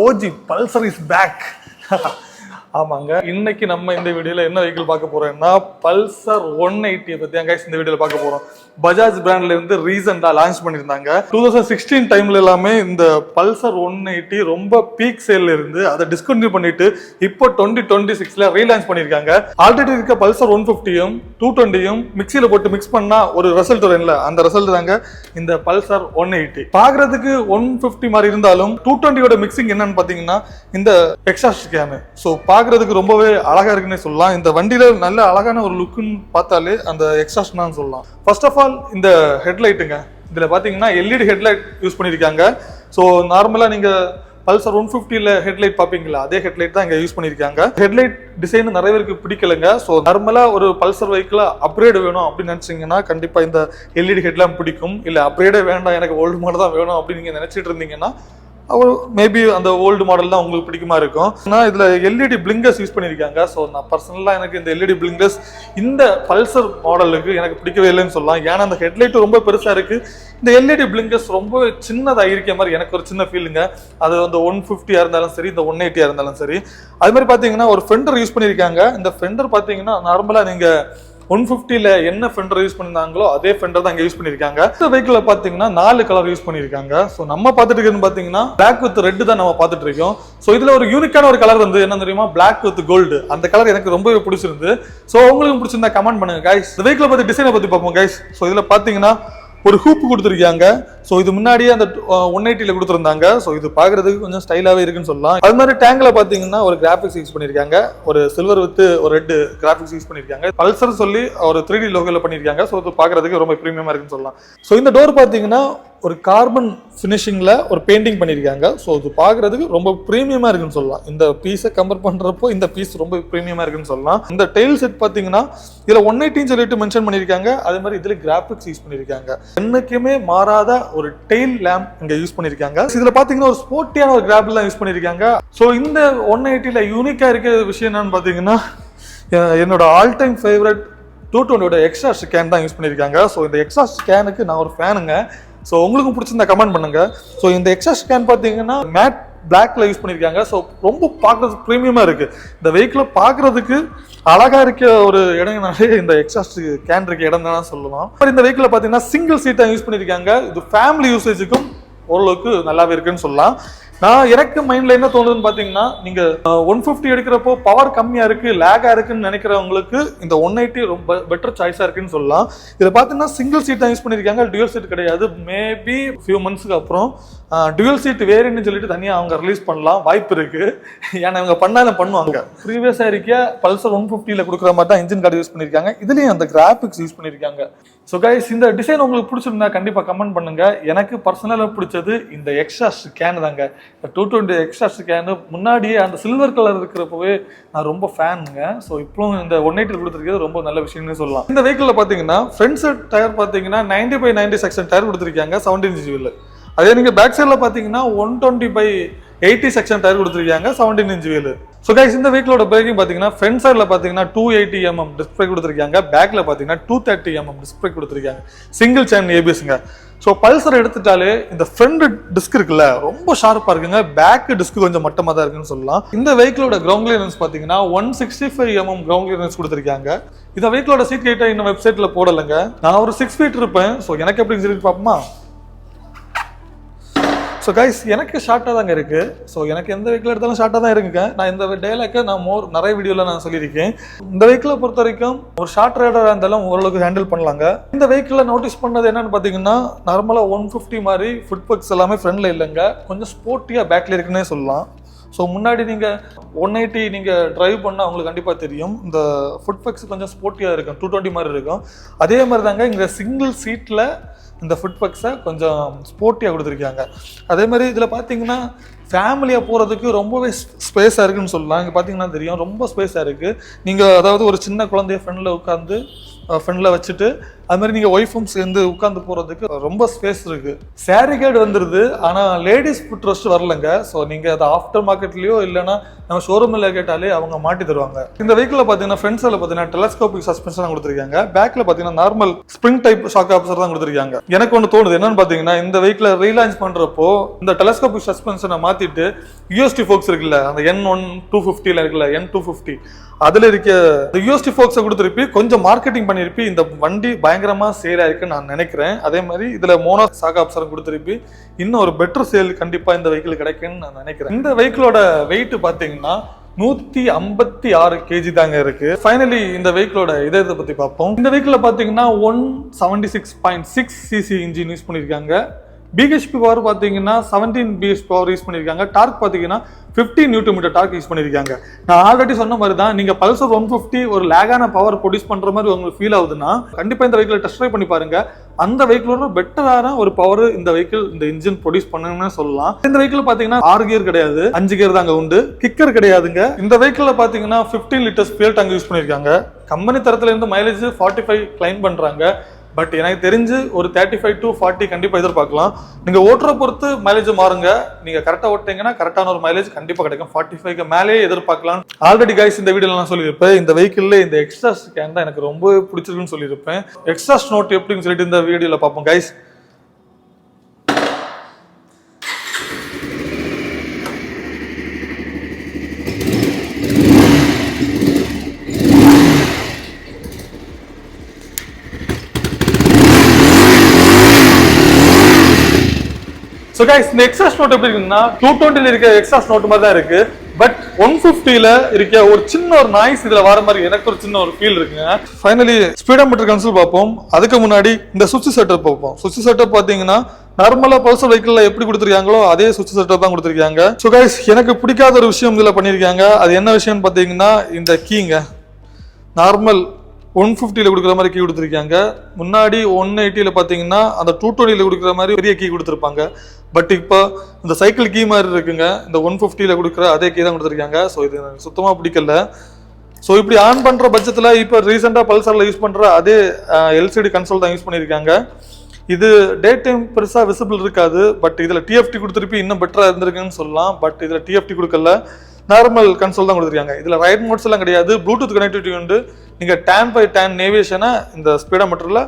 OG Pulsar is back. ஆமாங்க, இன்னைக்கு நம்ம இந்த வீடியோல என்ன வெஹிக்கிள் பார்க்க போறோம்னா பல்சர் 180 பத்தி guys இந்த வீடியோல பார்க்க போறோம். பஜாஜ் பிராண்ட்ல இருந்து ரீசெண்டா லான்ச் பண்ணிருந்தாங்க. 2016 டைம்ல எல்லாமே இந்த பல்சர் 180 ரொம்ப பீக் சேல்ல இருந்து அதை டிஸ்கண்டினியூ பண்ணிட்டு இப்போ 2026ல ரீலான்ச் பண்ணிருக்காங்க. ஆல்ரெடி இருக்க பல்சர் 150யும் 220யும் மிக்ஸில போட்டு மிக்ஸ் பண்ணா ஒரு ரிசல்ட் வரும்ல, அந்த ரிசல்ட் தாங்க இந்த பல்சர் 180. பாக்குறதுக்கு 150 மாதிரி இருந்தாலும் 220யோட மிக்சிங் என்னன்னு பாத்தீங்கன்னா இந்த எக்ஸாஸ்ட் கேன். ஸோ பாக்குறதுக்கு ரொம்பவே அழகா இருக்குன்னு சொல்லலாம். இந்த வண்டியில நல்ல அழகான ஒரு லுக்குன்னு பார்த்தாலே அந்த எக்ஸாஸ்ட் தான் சொல்லலாம். ஃபர்ஸ்ட் ஆஃப் ஆல் இந்த ஹெட்லைட்டுங்க, இதுல பாத்தீங்கன்னா எல்இடி ஹெட்லைட் யூஸ் பண்ணிருக்காங்க. ஸோ நார்மலா நீங்க பல்சர் 150ல ஹெட்லைட் பாப்பீங்களா, அதே ஹெட்லைட் தான் இங்க யூஸ் பண்ணிருக்காங்க. ஹெட்லைட் டிசைன் நிறைய பேருக்கு பிடிக்கலங்க. ஸோ நார்மலா ஒரு பல்சர் வெஹிக்கிள் அப்கிரேட் வேணும் அப்படின்னு நினைச்சீங்கன்னா கண்டிப்பா இந்த எல்இடி ஹெட்லாம் பிடிக்கும். இல்ல அப்கிரேடே வேண்டாம், எனக்கு ஓல்டு மாடல் தான் வேணும் அப்படின்னு நீங்க நினைச்சிட்டு இருந்தீங்கன்னா அவர் மேபி அந்த ஓல்டு மாடல் தான் உங்களுக்கு பிடிக்குமா இருக்கும். ஆனால் இதில் எல்இடி பிளிங்கர்ஸ் யூஸ் பண்ணியிருக்காங்க. ஸோ நான் பர்சனலாக எனக்கு இந்த எல்இடி பிளிங்கர்ஸ் இந்த பல்சர் மாடலுக்கு எனக்கு பிடிக்கவே இல்லைன்னு சொல்லலாம். ஏன்னா அந்த ஹெட்லைட்டு ரொம்ப பெருசாக இருக்குது, இந்த எல்இடி பிளிங்கர்ஸ் ரொம்ப சின்னதாக இருக்க மாதிரி எனக்கு ஒரு சின்ன ஃபீலுங்க. அது வந்து 150 இருந்தாலும் சரி, இந்த 180 இருந்தாலும் சரி. அது மாதிரி பார்த்தீங்கன்னா ஒரு ஃபெண்டர் யூஸ் பண்ணியிருக்காங்க. இந்த ஃபெண்டர் பார்த்தீங்கன்னா நார்மலாக நீங்கள் 150ல என்ன ஃபெண்டர் யூஸ் பண்ணிருந்தாங்களோ அதே ஃபெண்டர் தான் இங்க யூஸ் பண்ணிருக்காங்க. இந்த வெஹிக்கிள்ல பாத்தீங்கன்னா 4 கலர் யூஸ் பண்ணிருக்காங்க. சோ நம்ம பாத்துட்டு இருக்கிறது பாத்தீங்கன்னா Black with Red தான் நம்ம பாத்துட்டு இருக்கோம். சோ இதுல ஒரு யூனிக்கான ஒரு கலர் வந்து என்ன தெரியுமா, Black with Gold. அந்த கலர் எனக்கு ரொம்பவே பிடிச்சிருந்து. சோ உங்களுக்கு பிடிச்சிருந்தா கமெண்ட் பண்ணுங்க गाइस. இந்த வெஹிக்கிளை பத்தி டிசைனை பத்தி பார்ப்போம் गाइस. சோ இதுல பாத்தீங்கன்னா ஒரு ஹூப் கொடுத்துருக்காங்க. ஸோ இது முன்னாடியே அந்த 180ல கொடுத்துருந்தாங்க. ஸோ இது பார்க்கறதுக்கு கொஞ்சம் ஸ்டைலாகவே இருக்குன்னு சொல்லலாம். அது மாதிரி டேங்க்ல பார்த்தீங்கன்னா ஒரு கிராஃபிக்ஸ் யூஸ் பண்ணியிருக்காங்க. ஒரு சில்வர் வித் ஒரு ரெட் கிராஃபிக்ஸ் யூஸ் பண்ணியிருக்காங்க. பல்சர் சொல்லி ஒரு 3D லோகோல பண்ணியிருக்காங்க. ஸோ இது பார்க்கறதுக்கு ரொம்ப ப்ரீமியமா இருக்குன்னு சொல்லலாம். ஸோ இந்த டோர் பார்த்தீங்கன்னா ஒரு கார்பன் ஃபினிஷிங்ல ஒரு பெயிண்டிங் பண்ணியிருக்காங்க. ஸோ இது பார்க்கறதுக்கு ரொம்ப ப்ரீமியமா இருக்குன்னு சொல்லலாம். இந்த பீஸை கம்பேர் பண்றப்போ இந்த பீஸ் ரொம்ப ப்ரீமியமா இருக்குன்னு சொல்லலாம். இந்த டெயில் செட் பார்த்தீங்கன்னா இதுல 180 சொல்லிட்டு மென்ஷன் பண்ணியிருக்காங்க. அதே மாதிரி இதுல கிராஃபிக்ஸ் யூஸ் பண்ணியிருக்காங்க. என்னைக்குமே மாறாத ஒரு டெயில் லேம்ப் இங்க யூஸ் பண்ணிருக்காங்க. இதுல பாத்தீங்கன்னா ஒரு ஸ்போர்ட்டியான ஒரு கிராபிள் தான் யூஸ் பண்ணிருக்காங்க. சோ இந்த 180ல யூனிக்கா இருக்க விஷயம் என்னன்னு பாத்தீங்கன்னா என்னோட ஆல் டைம் ஃபேவரட் 220யோட எக்ஸாஸ்ட் கேன் தான் யூஸ் பண்ணிருக்காங்க. சோ இந்த எக்ஸாஸ்ட் கேனுக்கு நான் ஒரு ஃபேனுங்க. ஸோ உங்களுக்கும் பிடிச்சிருந்தா கமெண்ட் பண்ணுங்க. ஸோ இந்த எக்ஸாஸ்ட் கேன் பார்த்தீங்கன்னா மேட் பிளாக்ல யூஸ் பண்ணியிருக்காங்க. ஸோ ரொம்ப பார்க்கறதுக்கு ப்ரீமியமா இருக்கு. இந்த வெஹிக்கிளை பார்க்கறதுக்கு அழகா இருக்க ஒரு இடம்னாலே இந்த எக்ஸாஸ்ட் கேன் இருக்க இடம் தான் சொல்லலாம். இந்த வெஹிக்கிளை பார்த்தீங்கன்னா சிங்கிள் சீட்டா யூஸ் பண்ணியிருக்காங்க. இது ஃபேமிலி யூசேஜுக்கும் ஓரளவுக்கு நல்லாவே இருக்குன்னு சொல்லலாம். நான் எனக்கு மைண்ட்ல என்ன தோணுதுன்னு பாத்தீங்கன்னா, நீங்க 150 எடுக்கிறப்போ பவர் கம்மியா இருக்கு, லேகா இருக்குன்னு நினைக்கிறவங்களுக்கு இந்த 180 ரொம்ப பெட்டர் சாய்ஸா இருக்குன்னு சொல்லலாம். இதுல பாத்தீங்கன்னா சிங்கிள் சீட் தான் யூஸ் பண்ணிருக்காங்க, டுவல் சீட் கிடையாது. மேபி ஃபியூ மந்த்ஸ்க்கு அப்புறம் டுவல் சீட் வேறுன்னு சொல்லிட்டு தனியா அவங்க ரிலீஸ் பண்ணலாம், வாய்ப்பு இருக்கு. ஏன்னா இவங்க பண்ணாலும் பண்ணுவாங்க. ப்ரீவியஸா இருக்க பல்சர் 150ல கொடுக்குற மாதிரி தான் இன்ஜின் கார்டு யூஸ் பண்ணிருக்காங்க. இதுலயும் அந்த கிராபிக்ஸ் யூஸ் பண்ணிருக்காங்க. ஸோ கைஸ், இந்த டிசைன் உங்களுக்கு பிடிச்சிருந்தா கண்டிப்பா கமெண்ட் பண்ணுங்க. எனக்கு பர்சனலா பிடிச்சது இந்த எக்ஸாஸ்ட் கேன் தாங்க. 220 எக்ஸாஸ்ட் கேன் முன்னாடியே அந்த சில்வர் கலர் இருக்கிறப்பவே நான் ரொம்ப ஃபேனுங்க. ஸோ இப்போ இந்த 180 கொடுத்துருக்கிறது ரொம்ப நல்ல விஷயம்னு சொல்லலாம். இந்த வெஹிக்கிள் பார்த்தீங்கன்னா ஃப்ரண்ட் சைட் டயர் பார்த்தீங்கன்னா 90/90 செக்ஷன் டயர் கொடுத்துருக்காங்க 17 inch வீல். அதே நீங்க பேக் சைட்ல பாத்தீங்கன்னா 120/80 செக்ஷன் டயர் கொடுத்துருக்காங்க 17 inch வீல். ஸோ கைஸ், இந்த வெஹிக்கிளோட பிரேக்கிங் பார்த்தீங்கன்னா ஃப்ரண்ட் சைடில் பார்த்தீங்கன்னா 280 mm டிஸ்க் பிரேக் கொடுத்துருக்காங்க. பேக்கில் பார்த்தீங்கன்னா 230 mm டிஸ்க் பிரேக் கொடுத்துருக்காங்க. சிங்கிள் சேனல் ஏபிஎஸ்ங்க. ஸோ பல்சர் எடுத்துட்டாலே இந்த ஃப்ரண்ட் டிஸ்க் இருக்குல்ல ரொம்ப ஷார்ப்பாக இருக்குங்க. பேக் டிஸ்க் கொஞ்சம் மட்டமாக தான் இருக்குன்னு சொல்லலாம். இந்த வெஹிக்கிளோட கிரவுண்ட் கிளியரன்ஸ் பார்த்தீங்கன்னா 165 mm கிரவுண்ட் கிளியரன்ஸ் கொடுத்துருக்காங்க. இந்த வெஹிக்கிளோட சீட் ஹைட்டை இன்னும் வெப்சைட்டில் போடலைங்க. நான் ஒரு 6 feet இருப்பேன். ஸோ எனக்கு எப்படின்னு சொல்லிட்டு பார்ப்போமா. ஸோ கைஸ், எனக்கு ஷார்ட்டாக தாங்க இருக்கு. ஸோ எனக்கு எந்த வெஹிக்கிள் எடுத்தாலும் ஷார்ட்டாக தான் இருக்குங்க. நான் இந்த டேலாக்கை நான் நிறைய வீடியோவில் நான் சொல்லியிருக்கேன். இந்த வெஹிக்கிளை பொறுத்த வரைக்கும் ஒரு ஷார்ட் ரைடராக இருந்தாலும் ஓரளவுக்கு ஹேண்டில் பண்ணலாங்க. இந்த வெஹிக்கிளில் நோட்டீஸ் பண்ணது என்னன்னு பார்த்தீங்கன்னா, நார்மலாக 150 மாதிரி ஃபுட் பக்ஸ் எல்லாமே ஃப்ரண்ட்ல இல்லைங்க, கொஞ்சம் ஸ்போர்ட்டியாக பேக்கில் இருக்குன்னே சொல்லலாம். ஸோ முன்னாடி நீங்கள் 180 நீங்கள் டிரைவ் பண்ணால் உங்களுக்கு கண்டிப்பாக தெரியும், இந்த ஃபுட் பக்ஸ் கொஞ்சம் ஸ்போர்ட்டியாக இருக்கும், 220 மாதிரி இருக்கும். அதே மாதிரி தாங்க இங்கே சிங்கிள் சீட்டில் இந்த ஃபுட் பக்ஸை கொஞ்சம் ஸ்போர்ட்டியாக கொடுத்துருக்காங்க. அதே மாதிரி இதில் பார்த்தீங்கன்னா ஃபேமிலியாக போகிறதுக்கு ரொம்பவே ஸ்பேஸாக இருக்குன்னு சொல்லலாம். இங்கே பார்த்தீங்கன்னா தெரியும் ரொம்ப ஸ்பேஸாக இருக்குது. நீங்கள் அதாவது ஒரு சின்ன குழந்தைய ஃப்ரெண்டில் உட்காந்து ஃப்ரெண்டில் வச்சுட்டு அது மாதிரி நீங்க ஒய்ஃபும் சேர்ந்து உட்கார்ந்து போறதுக்கு ரொம்ப ஸ்பேஸ் இருக்கு. சாரி கேட் வந்துருது, ஆனா லேடிஸ் ஃபுட் ரெஸ்ட் வரலங்க. ஸோ நீங்க அதை ஆஃப்டர் மார்க்கெட்லயோ இல்லைன்னா நம்ம ஷோரூம்ல கேட்டாலே அவங்க மாட்டி தருவாங்க. இந்த வெஹிக்கிள் பாத்தீங்கன்னா ஃப்ரண்ட் சைடுல பாத்தீங்கன்னா டெலஸ்கோபிக் சஸ்பென்ஷன் கொடுத்துருக்காங்க. பேக்ல பாத்தீங்கன்னா normal spring type shock Afsar தான் கொடுத்துருக்காங்க. எனக்கு ஒன்று தோணுது என்னன்னு பாத்தீங்கன்னா, இந்த வெஹிக்கிளை ரீலான்ச் பண்றப்போ இந்த டெலஸ்கோபிக் சஸ்பென்ஷனை மாத்திட்டு யூஎஸ்டி ஃபோக்ஸ் இருக்குல்ல, அந்த N1 250 இருக்குல்ல, N250 அதுல இருக்க யூஎஸ்டி ஃபோக்ஸை கொடுத்துருப்பி கொஞ்சம் மார்க்கெட்டிங் பண்ணிருப்பி இந்த வண்டி பயங்கரமா சேல் ஆயிருக்குன்னு நான் நினைக்கிறேன். அதே மாதிரி இதுல மோனோ ஷாக் அப்சர் கொடுத்துருப்பி இன்னும் ஒரு பெட்டர் சேல் கண்டிப்பா இந்த வெஹிக்கிள் கிடைக்குன்னு நான் நினைக்கிறேன். இந்த வெஹிக்கிளோட வெயிட் பாத்தீங்கன்னா 156 kg தாங்க இருக்கு. ஃபைனலி இந்த வெஹிக்கிளோட இதை பத்தி பார்ப்போம். இந்த வெஹிக்கிள் பாத்தீங்கன்னா 176.6 cc இன்ஜின் யூஸ் பண்ணிருக்காங்க. பிஹெச்பி பவர் பாத்தீங்கன்னா 17 பிஹெச்பி பவர் யூஸ் பண்ணிருக்காங்க. டார்க் பாத்தீங்கன்னா 50 Nm டார்க் யூஸ் பண்ணிருக்காங்க. நான் ஆல்ரெடி சொன்ன மாதிரி தான், நீங்க பல்சர் 150 ஒரு லேகான பவர் ப்ரொடியூஸ் பண்ற மாதிரி உங்களுக்கு ஃபீல் ஆகுதுன்னா கண்டிப்பா இந்த வெஹிக்கிள் டெஸ்ட் ட்ரைவ் பண்ணி பாருங்க. அந்த வெஹிக்கிளோட பெட்டரான ஒரு பவர் இந்த வெஹிக்கிள் இந்த இன்ஜின் ப்ரொடியூஸ் பண்ணணும்னு சொல்லலாம். இந்த வெஹிக்கிள் பாத்தீங்கன்னா 6 கியர் கிடையாது, 5 கியர் தாங்க உண்டு. கிக்கர் கிடையாதுங்க. இந்த வெஹிக்கிள் பாத்தீங்கன்னா 15 லிட்டர்ஸ் ஃபியூல் டேங்க் யூஸ் பண்ணிருக்காங்க. கம்பெனி தரத்துல இருந்து மைலேஜ் 45 கிளைம் பண்றாங்க. பட் எனக்கு தெரிஞ்சு ஒரு 35 to 40 கண்டிப்பா எதிர்பார்க்கலாம். நீங்க ஓட்டுற பொறுத்து மைலேஜ் மாறுங்க. நீங்க கரெக்டா ஓட்டிங்கன்னா கரெக்டான ஒரு மைலேஜ் கண்டிப்பா கிடைக்கும். 45 மேலே எதிர்பார்க்கலாம். ஆல்ரெடி கைஸ் இந்த வீடியோல நான் சொல்லியிருப்பேன், இந்த வெஹிக்கிள்ல இந்த எக்ஸ்ட்ராஸ்ட் கேன் தான் எனக்கு ரொம்ப பிடிச்சிருக்குன்னு சொல்லியிருப்பேன். எக்ஸ்ட்ராஸ்ட் நோட் எப்படின்னு சொல்லிட்டு இந்த வீடியோல பார்ப்போம் கைஸ். So guys, இந்த எக்ஸாஸ்ட் நோட் எப்படி இருக்குன்னா 220ல இருக்க எக்ஸாஸ்ட் நோட் மாதிரி தான் இருக்கு. பட் 150ல இருக்க ஒரு சின்ன ஒரு நாய்ஸ் இதுல வர மாதிரி எனக்கு ஒரு சின்ன ஒரு ஃபீல் இருக்குங்க. ஃபைனலி ஸ்பீடோமீட்டர் கன்சோல் பார்ப்போம். அதுக்கு முன்னாடி இந்த சுவிட்ச் செட்டப் பார்ப்போம். சுவிட்ச் செட்டப் பாத்தீங்கன்னா நார்மலா பல்சர் வெஹிக்கிள்ல எப்படி கொடுத்துருக்காங்களோ அதே சுவிட்ச் செட்டப் தான் கொடுத்துருக்காங்க. ஸோ கைஸ், எனக்கு பிடிக்காத ஒரு விஷயம் இதுல பண்ணிருக்காங்க. அது என்ன விஷயம்னு பாத்தீங்கன்னா, இந்த கீங்க நார்மல் 150ல கொடுக்குற மாதிரி கீ கொடுத்துருக்காங்க. முன்னாடி 180ல பாத்தீங்கன்னா அந்த 220ல கொடுக்குற மாதிரி பெரிய கீ கொடுத்துருப்பாங்க. பட் இப்போ இந்த சைக்கிள் கீ மாதிரி இருக்குங்க. இந்த 150ல கொடுக்குற அதே கீ தான் கொடுத்துருக்காங்க. ஸோ இது எனக்கு சுத்தமா பிடிக்கல. ஸோ இப்படி ஆன் பண்ற பட்சத்துல இப்போ ரீசெண்டா பல்சர்ல யூஸ் பண்ற அதே எல்சிடி கன்சோல் தான் யூஸ் பண்ணியிருக்காங்க. இது டே டைம் பெருசா விசிபிள் இருக்காது. பட் இதுல டிஎஃப்டி கொடுத்துருப்பி இன்னும் பெட்டரா இருந்திருக்குன்னு சொல்லலாம். பட் இதுல டிஎஃப்டி கொடுக்கல, நார்மல் கன்சோல் தான் கொடுத்துருக்காங்க. இதுல ரைட் மோட்ஸ் எல்லாம் கிடையாது, ப்ளூடூத் கனெக்டிவிட்டி உண்டு. நீங்க tan by tan நேவிகேஷனை இந்த ஸ்பீடோமீட்டர்ல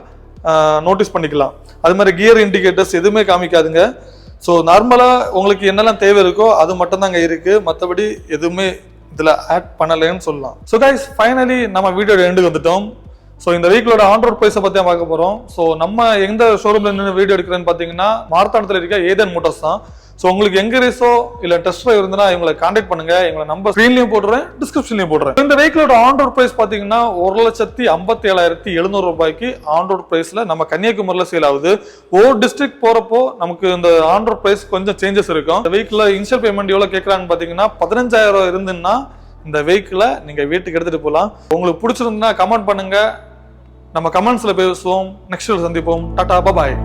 நோட்டீஸ் பண்ணிக்கலாம். அது மாதிரி கியர் இண்டிகேட்டர்ஸ் எதுவுமே காமிக்காதுங்க. ஸோ நார்மலா உங்களுக்கு என்னெல்லாம் தேவை இருக்கோ அது மட்டும் தாங்க இருக்கு, மற்றபடி எதுவுமே இதுல ஆட் பண்ணலைன்னு சொல்லலாம். ஸோ கைஸ், ஃபைனலி நம்ம வீடியோட எண்டுக்கு வந்துட்டோம். ஸோ இந்த வெஹிக்கிளோட ஆன் ரோட் பிரைஸை பத்தி பார்க்க போறோம். ஸோ நம்ம எந்த ஷோரூம்ல இருந்து வீடியோ எடுக்கிறேன்னு பாத்தீங்கன்னா மார்த்தாண்டத்துல இருக்க ஏதன் மோட்டார்ஸ் தான். ஸோ உங்களுக்கு எங்க ரேஸோ இல்ல டெஸ்ட் ட்ரைவ் இருந்தா இவங்களை கான்டாக்ட் பண்ணுங்க. எங்களை நம்பர் ஸ்கிரீன்லயும் போடுறேன், டிஸ்கிரிப்ஷன்லயும் போடுறேன். இந்த வெஹிக்கிளோட ஆன் ரோட் பிரைஸ் பாத்தீங்கன்னா 1,57,700 ரூபாய்க்கு ஆன் ரோட் பிரைஸ்ல நம்ம கன்னியாகுமரியில சேல் ஆகுது. ஒவ்வொரு டிஸ்ட்ரிக்ட் போறப்போ நமக்கு இந்த ஆன் ரோட் பிரைஸ் கொஞ்சம் சேஞ்சஸ் இருக்கும். இந்த வெஹிக்கிள் இனிஷியல் பேமெண்ட் எவ்வளவு கேட்கறான்னு பாத்தீங்கன்னா 15,000 இருந்துன்னா இந்த வெஹிக்கிளை நீங்க வீட்டுக்கு எடுத்துட்டு போகலாம். உங்களுக்கு பிடிச்சிருந்தா கமெண்ட் பண்ணுங்க, நம்ம கமெண்ட்ஸ்ல பேசுவோம். நெக்ஸ்ட் சந்திப்போம். டாடா, பாய்.